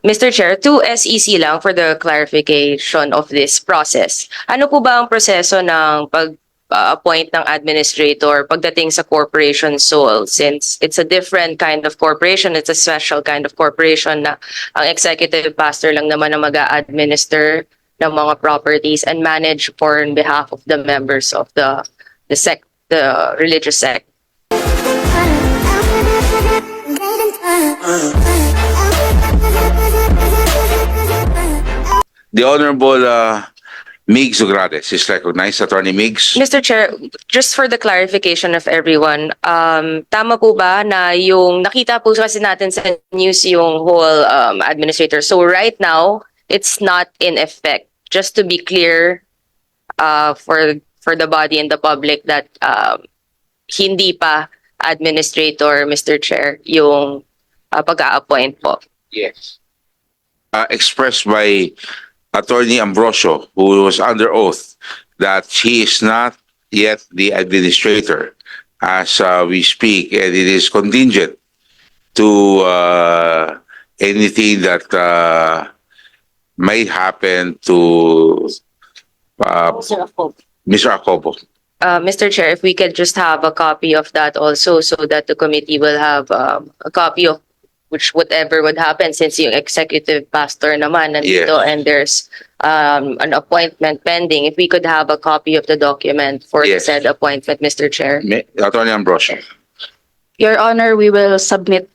Mr. Chair, to SEC lang for the clarification of this process. Ano po ba ang proseso ng pag-appoint ng administrator pagdating sa corporation sole? Since it's a different kind of corporation, it's a special kind of corporation na ang executive pastor lang naman ang mag-a-administer ng mga properties and manage for on behalf of the members of the religious sect. The Honorable Migs Ugrades is recognized. Attorney Migs. Mr. Chair, just for the clarification of everyone, tama po ba na yung nakita po kasi natin sa news yung whole administrator. So right now, it's not in effect. Just to be clear for the body and the public that hindi pa administrator, Mr. Chair, yung pag-a-appoint po. Yes. Expressed by Attorney Ambrosio, who was under oath, that he is not yet the administrator as we speak, and it is contingent to anything that might happen to Mr. Acobo. Mr. Chair, if we could just have a copy of that also so that the committee will have a copy of which whatever would happen since yung executive pastor naman nandito and there's an appointment pending. If we could have a copy of the document for the said appointment, Mr. Chair. Attorney Ambrosio. Your Honor, we will submit.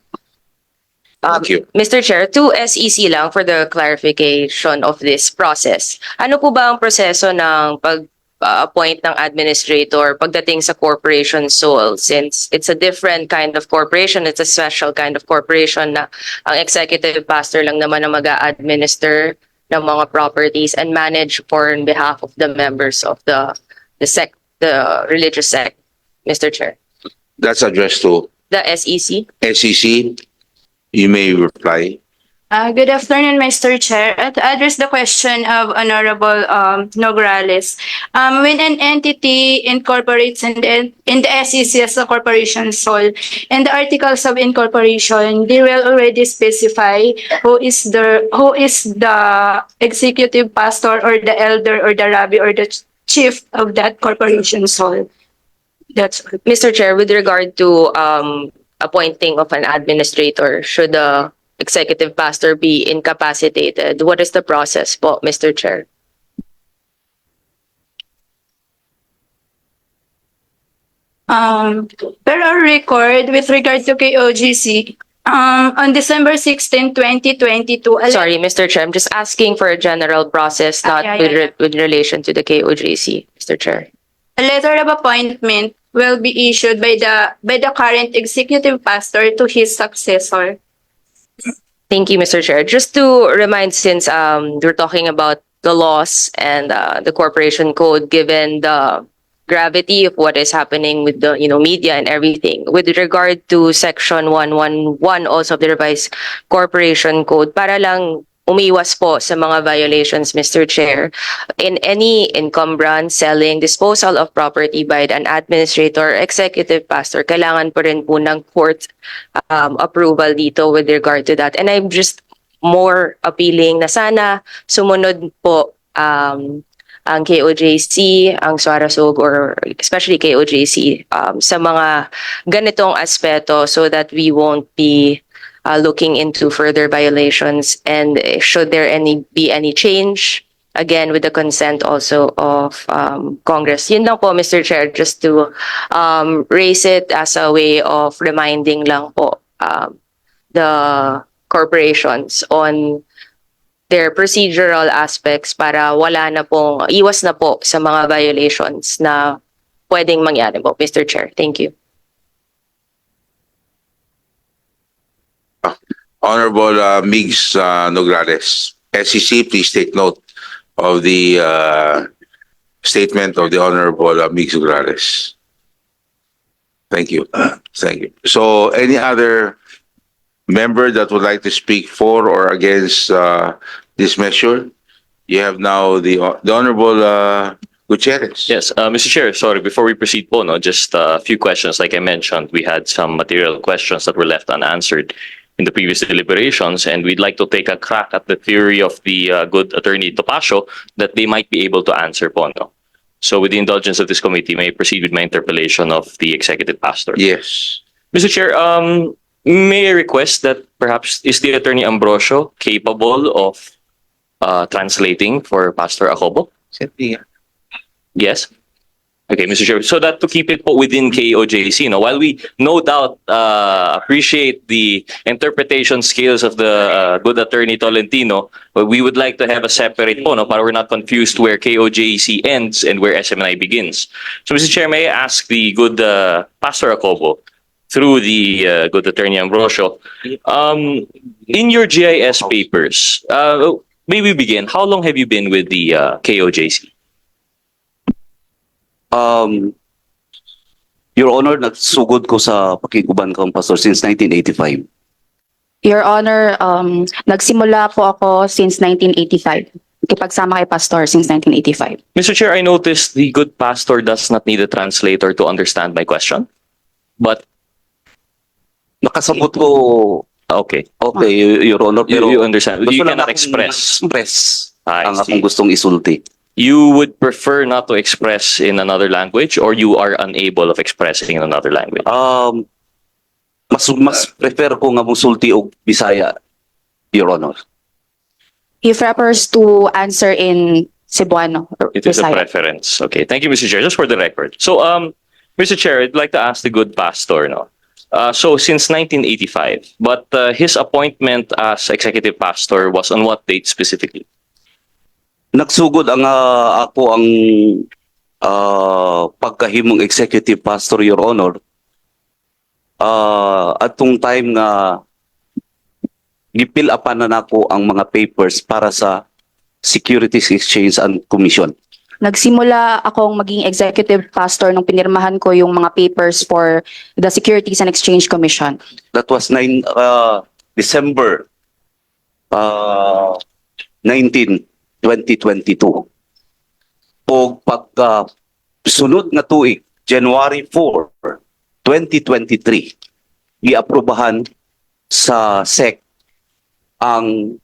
Thank you. Mr. Chair, to SEC lang for the clarification of this process. Ano po ba ang proseso ng pag-appoint ng administrator pagdating sa corporation sole? Since it's a different kind of corporation, it's a special kind of corporation na ang executive pastor lang naman ang mag-a-administer ng mga properties and manage for on behalf of the members of the religious sect, Mr. Chair. That's addressed to The SEC. SEC. You may reply. Good afternoon, Mr. Chair. To address the question of Honorable Nograles, when an entity incorporates in the SEC as a corporation sole, and the articles of incorporation, they will already specify who is the executive pastor or the elder or the rabbi or the chief of that corporation sole. That's all. Mr. Chair, with regard to appointing of an administrator, should the executive pastor be incapacitated? What is the process po, Mr. Chair? Per our record, with regard to KOGC, on December 16, 2022, Sorry, Mr. Chair, I'm just asking for a general process, not with relation to the KOJC, Mr. Chair. a letter of appointment will be issued by the current executive pastor to his successor. Thank you, Mr. Chair. Just to remind, since we're talking about the laws and the corporation code, given the gravity of what is happening with the media and everything, with regard to Section 111 also of the revised corporation code, para lang umiwas po sa mga violations, Mr. Chair, in any encumbrance, selling, disposal of property by an administrator, executive pastor, kailangan po rin po ng court approval dito with regard to that. And I'm just more appealing na sana sumunod po ang KOJC, ang Suarasog, or especially KOJC sa mga ganitong aspeto so that we won't be looking into further violations, and should there be any change, again with the consent also of Congress. Yun lang po, Mr. Chair, just to raise it as a way of reminding lang po the corporations on their procedural aspects para wala na po, iwas na po sa mga violations na pwedeng mangyari po, Mr. Chair. Thank you. Honorable Migs Nograles, SEC, please take note of the statement of the Honorable Migs Nograles. Thank you. Thank you. So, any other member that would like to speak for or against this measure? You have now the Honorable Gutierrez. Yes, Mr. Chair, sorry, before we proceed po, just a few questions. Like I mentioned, we had some material questions that were left unanswered. in the previous deliberations, and we'd like to take a crack at the theory of the good attorney Topacio that they might be able to answer po. No? So with the indulgence of this committee, may I proceed with my interpellation of the executive pastor? Yes. Mr. Chair, may I request that perhaps is the attorney Ambrosio capable of translating for Pastor Acobo? Yes. Okay, Mr. Chair. So that to keep it po within KOJC, no, while we no doubt appreciate the interpretation skills of the good attorney Tolentino, but we would like to have a separate po, no, para we're not confused where KOJC ends and where SMNI begins. So, Mr. Chair, may I ask the good Pastor Acobo, through the good attorney Ambrosio, in your GIS papers, may we begin? How long have you been with the KOJC? Your Honor, nagsugod ko sa pakiguban kong pastor since 1985. Your Honor, nagsimula po ako since 1985. Kipagsama kay Pastor since 1985. Mr. Chair, I noticed the good pastor does not need a translator to understand my question. But, Nakasabot ko, okay. okay, Your Honor, pero You understand. gusto You lang cannot akong express. I ang see. akong gustong isulti. You would prefer not to express in another language, or you are unable of expressing in another language? Mas prefer ko nga musulti og Bisaya, Your Honor. He prefers to answer in Cebuano or It is a Bisaya. preference. Okay. Thank you, Mr. Chair. Just for the record. So, Mr. Chair, I'd like to ask the good pastor, no? So, since 1985, but his appointment as executive pastor was on what date specifically? Nagsugod ang ako ang pagkahimong executive pastor, Your Honor. Atong time nga gipil upan na nako ang mga papers para sa Securities Exchange and Commission. Nagsimula akong maging executive pastor nung pinirmahan ko yung mga papers for the Securities and Exchange Commission. That was December 19, 2022. O pagka sunod nga tuig, January 4, 2023, giaprobahan sa SEC ang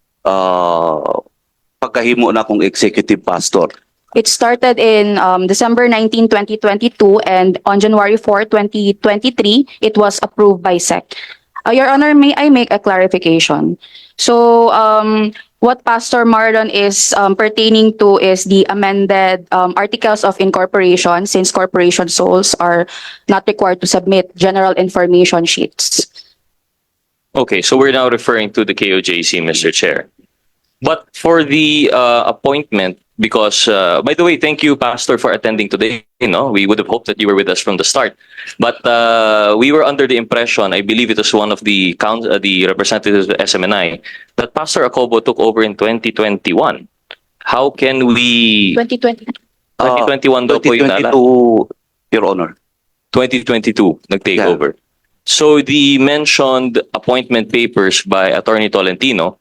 pagkahimo na kong executive pastor. It started in December 19, 2022, and on January 4, 2023, it was approved by SEC. Your Honor, may I make a clarification? So, what Pastor Marlon is pertaining to is the amended articles of incorporation, since corporation souls are not required to submit general information sheets. Okay, so we're now referring to the KOJC, Mr. Chair. But for the appointment, because, by the way, thank you, Pastor, for attending today. You know, we would have hoped that you were with us from the start. But we were under the impression, I believe it was one of the representatives of SMNI, that Pastor Acobo took over in 2021. How can we... 2020. 2021 daw po yung tala? 2022, Your Honor. 2022, nag-take Yeah. over. So the mentioned appointment papers by Attorney Tolentino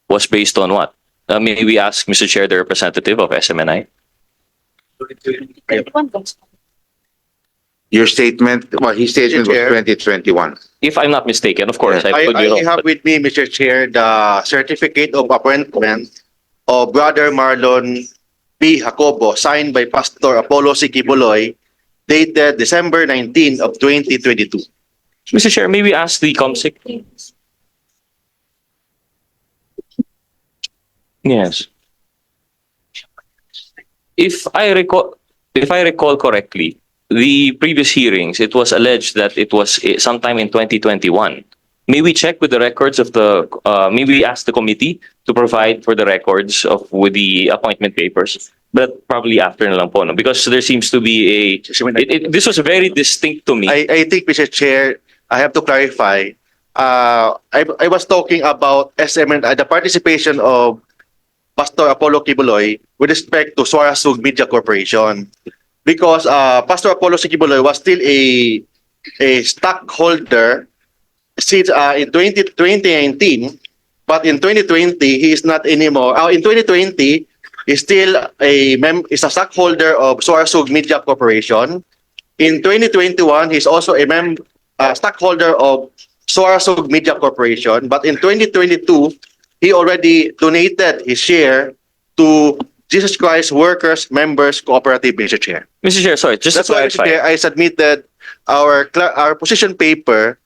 was based on what? May we ask, Mr. Chair, the representative of SMNI? Your statement, well, his statement was Chair. 2021. If I'm not mistaken, of course, I I could be wrong. have with me, Mr. Chair, the certificate of appointment of Brother Marlon P. Jacobo, signed by Pastor Apollo C. Quiboloy, dated December 19 of 2022. Mr. Chair, may we ask the COMSIC? Yes. If I recall correctly, the previous hearings, it was alleged that it was sometime in 2021. May we check with the records of the, maybe we ask the committee to provide for the records of with the appointment papers, but probably after na lang po, no? Because there seems to be this was very distinct to me. I think, Mr. Chair, I have to clarify. I was talking about the participation of Pastor Apollo Quiboloy with respect to Suarasug Media Corporation, because Pastor Apollo Quiboloy was still a stockholder since in 2019, but in 2020 he is not anymore. In 2020, he's still is a stockholder of Suarasug Media Corporation. In 2021, he's also a stockholder of Suarasug Media Corporation, but in 2022, he already donated his share to Jesus Christ Workers Members Cooperative, Mr. Chair. Mr. Chair, sorry, just That's to why, Mr. clarify. Chair, I submitted our position paper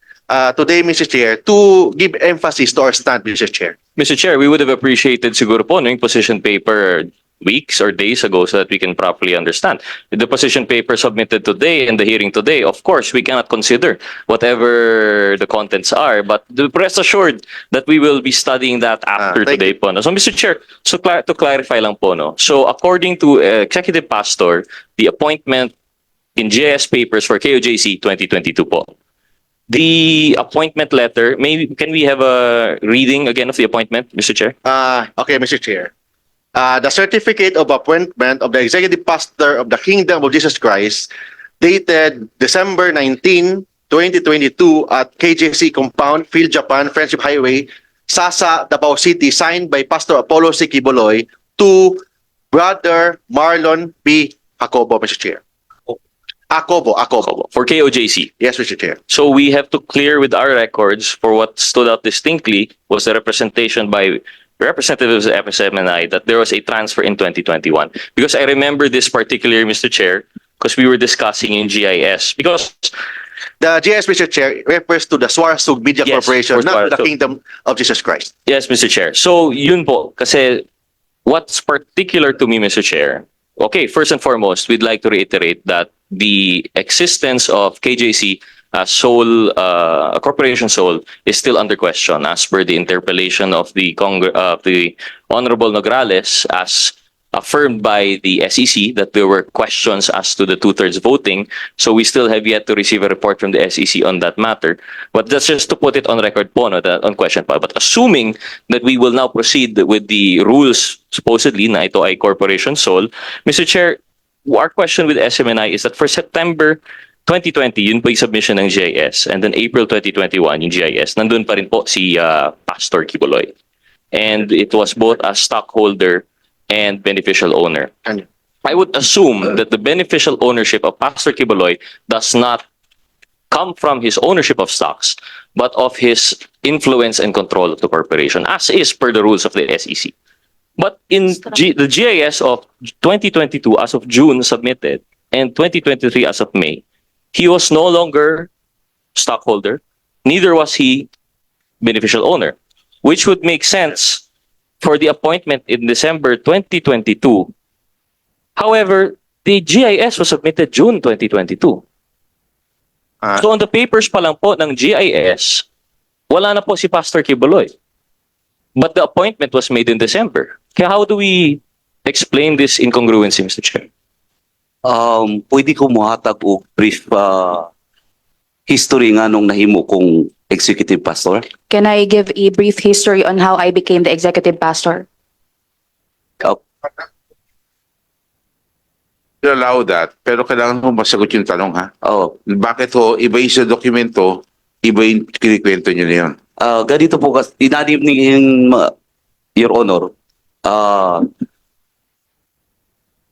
today, Mr. Chair, to give emphasis to our stand, Mr. Chair. Mr. Chair, we would have appreciated siguro po yung position paper weeks or days ago so that we can properly understand. The position paper submitted today and the hearing today, of course, we cannot consider whatever the contents are, but rest assured that we will be studying that after Thank today you. po. No? So, Mr. Chair, so to clarify lang po, no? So, according to Executive Pastor, the appointment in GIS papers for KOJC 2022 po. The appointment letter, can we have a reading again of the appointment, Mr. Chair? Okay, Mr. Chair. The certificate of appointment of the Executive Pastor of the Kingdom of Jesus Christ, dated December 19, 2022 at KJC Compound, Field Japan, Friendship Highway, Sasa, Davao City, signed by Pastor Apollo C. Quiboloy to Brother Marlon P. Jacobo, Mr. Chair. Acobo. For KOJC. Yes, Mr. Chair. So we have to clear with our records for what stood out distinctly was the representation by representatives of FSMNI that there was a transfer in 2021. Because I remember this particularly, Mr. Chair, because we were discussing in GIS. Because The GS, Mr. Chair, refers to the Suarasug Media Yes, Corporation, for not to the Suarasug. Kingdom of Jesus Christ. yes, Mr. Chair. So yun po, kasi what's particular to me, Mr. Chair, okay, first and foremost, we'd like to reiterate that the existence of KJC as sole, a corporation sole, is still under question as per the interpellation of the Honorable Nograles as affirmed by the SEC that there were questions as to the two-thirds voting. So we still have yet to receive a report from the SEC on that matter. But that's just to put it on record po, no, on question pa. But assuming that we will now proceed with the rules, supposedly, na ito ay corporation sole, Mr. Chair, our question with SMNI is that for September 2020, yun po yung submission ng GIS. And then April 2021, yung GIS, nandun pa rin po si Pastor Quiboloy. And it was both a stockholder and beneficial owner. I would assume that the beneficial ownership of Pastor Quiboloy does not come from his ownership of stocks, but of his influence and control of the corporation, as is per the rules of the SEC. But in the GIS of 2022 as of June submitted and 2023 as of May, he was no longer stockholder, neither was he beneficial owner, which would make sense for the appointment in December 2022. However, the GIS was submitted June 2022. So on the papers pa lang po ng GIS, wala na po si Pastor Quiboloy. But the appointment was made in December. Kaya how do we explain this incongruency, Mr. Chair? Pwede ko muhatag og brief history nga nung nahimo kong executive pastor. Can I give a brief history on how I became the executive pastor? You allow that, pero kailangan mo masagot yung tanong, ha? Oh, Bakit ho, iba yung sa dokumento, iba yung kinikwento nyo na yun? ganito po kasi inanim ni Your Honor.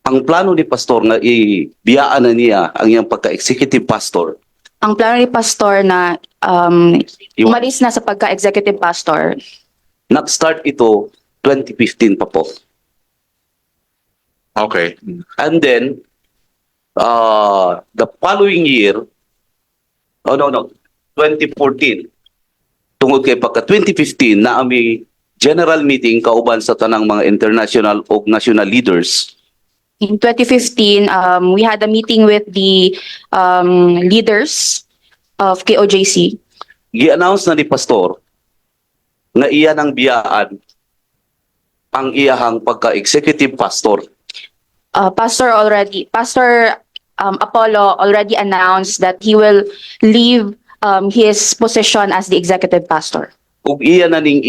Ang plano ni pastor na ibiyaan na niya ang iyang pagka-executive pastor. Ang plano ni pastor na umalis na sa pagka-executive pastor, Nag-start ito 2015 pa po. Okay. And then, the following year, 2014, tungod kay pagka 2015 na may general meeting kauban sa tanang mga international o national leaders. in 2015, we had a meeting with the leaders of KOJC. Gi-announce na ni pastor na iya nang biyaan ang iyahang pagka-executive pastor. Pastor Apollo already announced that he will leave his position as the executive pastor. Ug iya na ning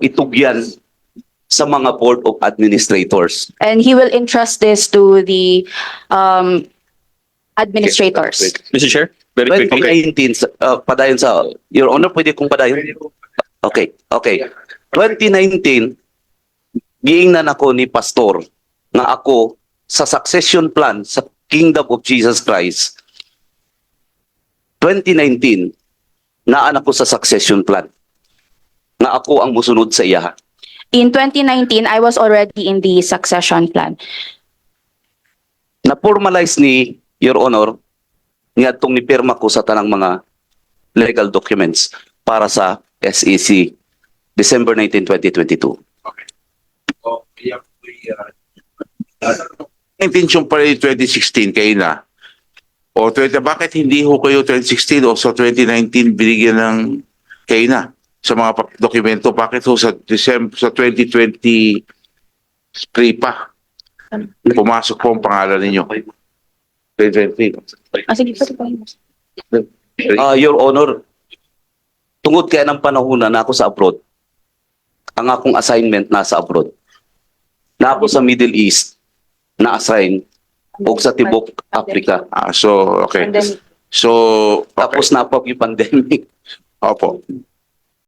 itugyan sa mga board of administrators. And he will entrust this to the administrators. Mr. Chair, very quickly. 2019, padayon sa, Your Honor, pwede kong padayon? Okay. 2019, giingnan ako ni pastor na ako sa succession plan sa Kingdom of Jesus Christ, 2019, naan ako sa succession plan. Nga ako ang musunod sa iya. In 2019, I was already in the succession plan. Na-formalize ni Your Honor, niadtong ni pirma ko sa tanang mga legal documents para sa SEC December 19, 2022. Intention pala yung 2016 kayo na. O 20, bakit hindi ho kayo 2016 o sa 2019 binigyan ng kayo na sa mga dokumento? Bakit ho sa December sa 2023 pa pumasok po ang pangalan ninyo? 2020. Sige, Your Honor, tungod kaya ng panahon na ako sa abroad, ang akong assignment nasa abroad. Na ako sa Middle East, na-assign, o sa Tibok, Africa. So, okay. So, okay. Tapos napag yung pandemic. Opo.